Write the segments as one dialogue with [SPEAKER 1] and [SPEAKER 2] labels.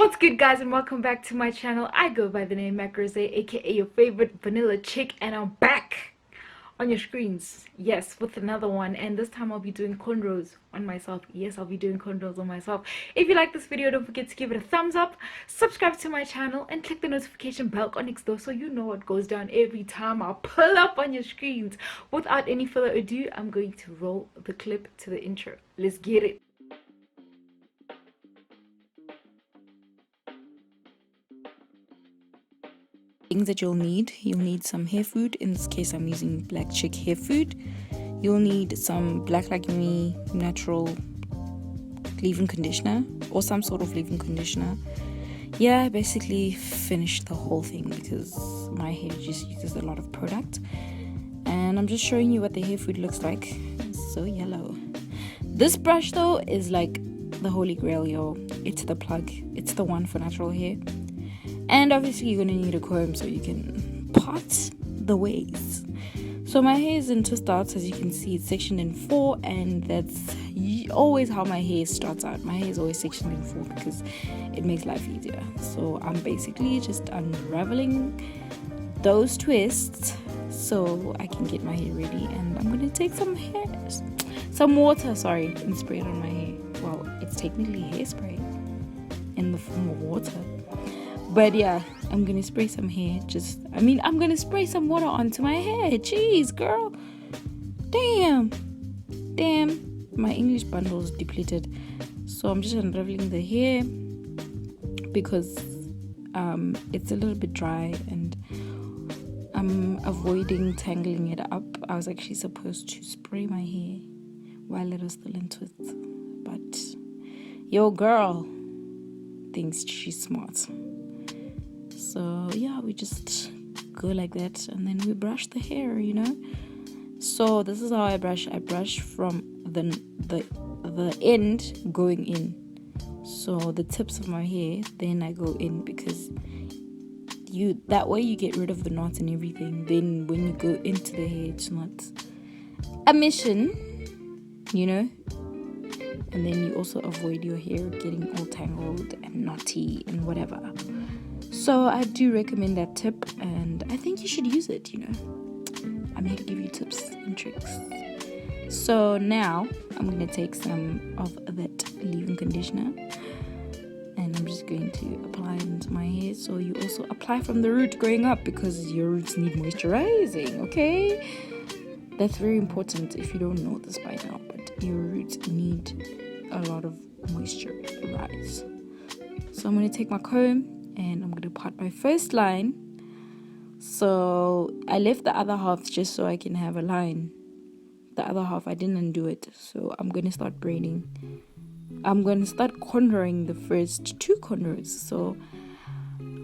[SPEAKER 1] What's good, guys, and welcome back to my channel. I go by the name Macrose, aka your favorite vanilla chick, and I'm back on your screens, yes, with another one. And this time I'll be doing cornrows on myself. Yes, I'll be doing cornrows on myself. If you like this video, don't forget to give it a thumbs up, subscribe to my channel, and click the notification bell on next door so you know what goes down every time I pull up on your screens. Without any further ado, I'm going to roll the clip to the intro. Let's get it.
[SPEAKER 2] Things that you'll need some hair food. In this case, I'm using black chick hair food. You'll need some black like me natural leave-in conditioner or some sort of leave-in conditioner. Yeah, I basically finished the whole thing because my hair just uses a lot of product, and I'm just showing you what the hair food looks like. It's so yellow. This brush though is like the holy grail, yo. It's the plug. It's the one for natural hair. And obviously you're going to need a comb so you can part the ways. So my hair is in two starts. As you can see, it's sectioned in 4, and that's always how my hair starts out. My hair is always sectioned in 4 because it makes life easier. So I'm basically just unraveling those twists so I can get my hair ready. And I'm going to take some water, and spray it on my hair. Well, it's technically hairspray in the form of water. But yeah, I'm gonna spray some hair. I'm gonna spray some water onto my hair. Jeez, girl. Damn. My English bundle is depleted. So I'm just unraveling the hair because it's a little bit dry and I'm avoiding tangling it up. I was actually supposed to spray my hair while it was still in twists. But yo, girl thinks she's smart. So yeah, we just go like that, and then we brush the hair, So this is how I brush. I brush from the end going in. So the tips of my hair, then I go in, because that way you get rid of the knots and everything. Then when you go into the hair, it's not a mission, And then you also avoid your hair getting all tangled and knotty and whatever. So I do recommend that tip, and I think you should use it, I'm here to give you tips and tricks. So now I'm going to take some of that leave-in conditioner, and I'm just going to apply it into my hair. So you also apply from the root going up, because your roots need moisturizing, okay? That's very important if you don't know this by now, but your roots need a lot of moisture rise. So I'm going to take my comb, and I'm going to part my first line. So I left the other half just so I can have a line. The other half, I didn't undo it. So I'm going to start braiding. I'm going to start cornrowing the first 2 cornrows. So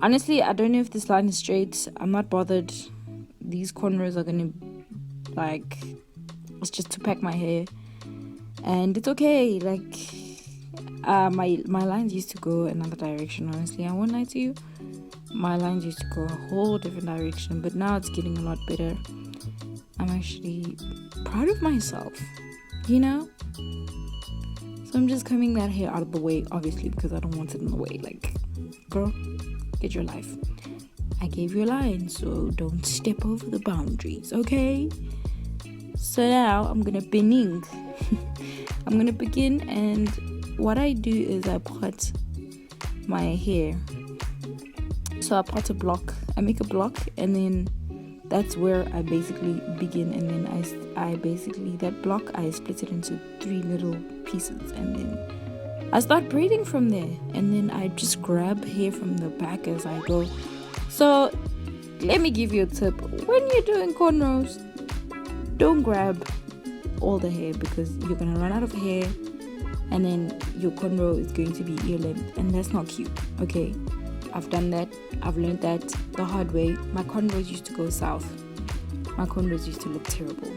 [SPEAKER 2] honestly, I don't know if this line is straight. I'm not bothered. These cornrows are going to, it's just to pack my hair. And it's okay. My lines used to go another direction, honestly. I won't lie to you. My lines used to go a whole different direction, but now it's getting a lot better. I'm actually proud of myself, So I'm just combing that hair out of the way, obviously, because I don't want it in the way. Girl, get your life. I gave you a line, so don't step over the boundaries, okay? So now I'm gonna begin. I'm gonna begin, and what I do is I part my hair. So I part a block. I make a block, and then that's where I basically begin. And then I basically, that block, I split it into 3 little pieces, and then I start braiding from there. And then I just grab hair from the back as I go. So let me give you a tip. When you're doing cornrows, don't grab all the hair, because you're gonna run out of hair, and then your cornrow is going to be ear length, and that's not cute, okay? I've done that. I've learned that the hard way. My cornrows used to go south. My cornrows used to look terrible.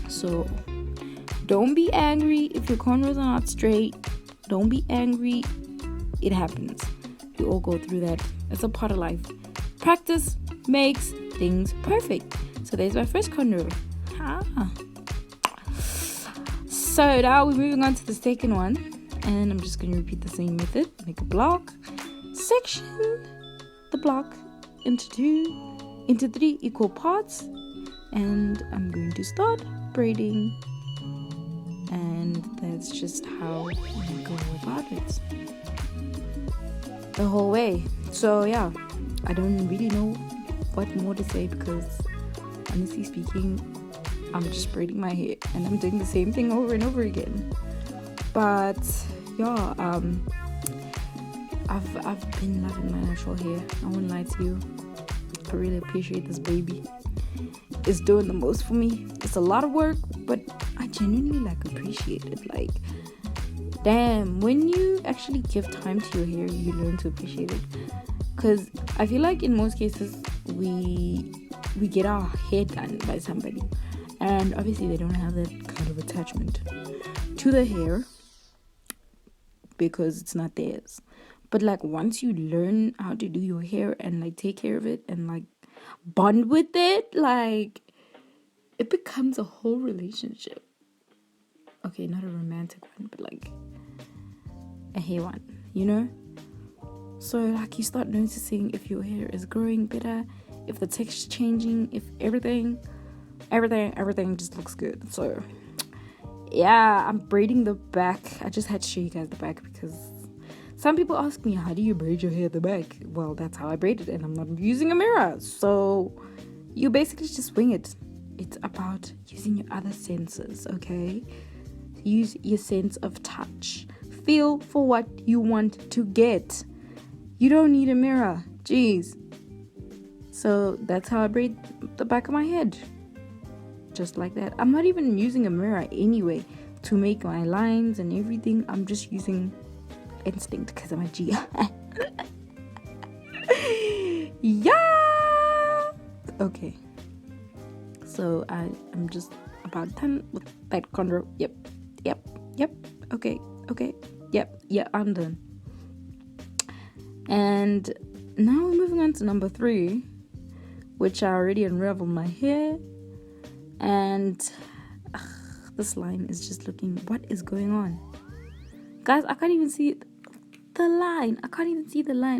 [SPEAKER 2] So don't be angry if your cornrows are not straight. Don't be angry. It happens. We all go through that. It's a part of life. Practice makes things perfect. So there's my first cornrow. So now we're moving on to the second one, and I'm just going to repeat the same method. Make a block, section the block into three equal parts, and I'm going to start braiding, and that's just how we go about it the whole way. So yeah, I don't really know what more to say, because honestly speaking, I'm just braiding my hair and I'm doing the same thing over and over again. But yeah, I've been loving my natural hair, I won't lie to you. I really appreciate this baby. It's doing the most for me. It's a lot of work, but I genuinely appreciate it. Damn, when you actually give time to your hair, you learn to appreciate it. Because I feel like in most cases we get our hair done by somebody, and obviously they don't have that kind of attachment to the hair because it's not theirs. But once you learn how to do your hair and take care of it and bond with it, it becomes a whole relationship. Okay, not a romantic one, but a hair one, you know? So you start noticing if your hair is growing better, if the texture changing, if everything just looks good. So yeah, I'm braiding the back. I just had to show you guys the back because some people ask me, how do you braid your hair at the back? Well, that's how I braid it, and I'm not using a mirror. So you basically just wing it. It's about using your other senses, okay? Use your sense of touch. Feel for what you want to get. You don't need a mirror. Jeez. So that's how I braid the back of my head. Just like that. I'm not even using a mirror anyway to make my lines and everything. I'm just using instinct because I'm a G. Yeah. Okay. So I'm just about done with that cornrow. Yep. Okay. Yep. I'm done. And now we're moving on to number 3, which I already unraveled my hair. And this line is just looking, what is going on? Guys, I can't even see the line. I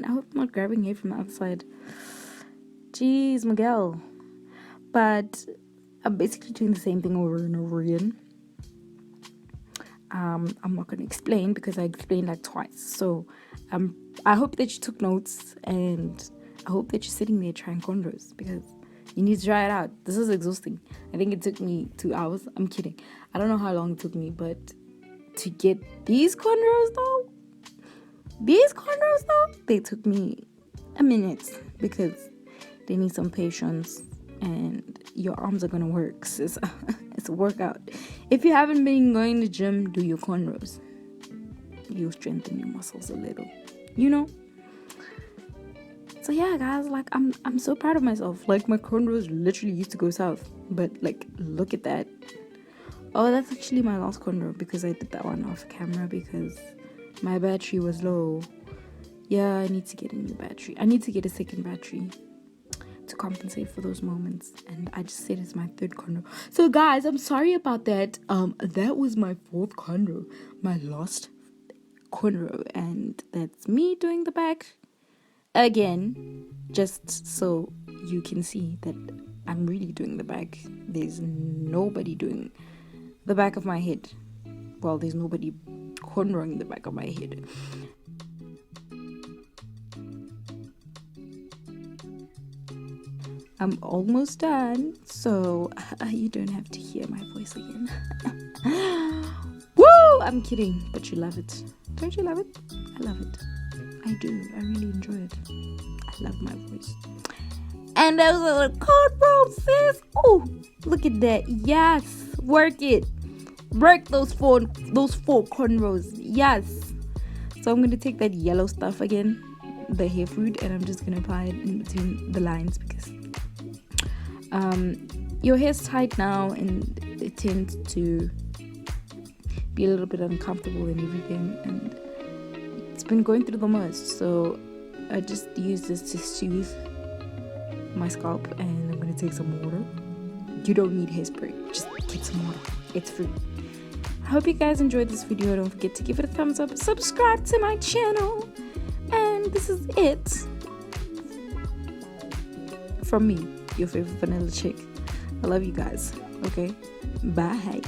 [SPEAKER 2] hope I'm not grabbing hair from the outside. Jeez, Miguel. But I'm basically doing the same thing over and over again. I'm not going to explain because I explained twice. So I hope that you took notes, and I hope that you're sitting there trying cornrows because you need to try it out. This is exhausting. I think it took me 2 hours. I'm kidding. I don't know how long it took me, but to get these cornrows though, they took me a minute because they need some patience and your arms are gonna work. It's a workout. If you haven't been going to the gym, do your cornrows. You'll strengthen your muscles a little, you know. So yeah, guys, I'm so proud of myself. My cornrows literally used to go south, but look at that. Oh, that's actually my last cornrow because I did that one off camera because my battery was low. Yeah, I need to get a new battery. I need to get a second battery to compensate for those moments, and I just said it's my 3rd cornrow. So guys, I'm sorry about that. That was my 4th cornrow, my last cornrow, and that's me doing the back again, just so you can see that I'm really doing the back. There's nobody doing the back of my head. Well, there's nobody cornrowing the back of my head. I'm almost done, so you don't have to hear my voice again. Woo! I'm kidding, but you love it. Don't you love it? I love it. I do. I really enjoy it. I love my voice. And those are the cornrows, sis. Oh, look at that. Yes, work it. Work those four cornrows. Yes. So I'm gonna take that yellow stuff again, the hair food, and I'm just gonna apply it in between the lines because your hair's tight now and it tends to be a little bit uncomfortable and everything, and it's been going through the most. So I just use this to soothe my scalp, and I'm gonna take some water. You don't need hairspray, just get some water. It's free. I hope you guys enjoyed this video. Don't forget to give it a thumbs up, subscribe to my channel, and this is it from me, your favorite vanilla chick. I love you guys. Okay, bye.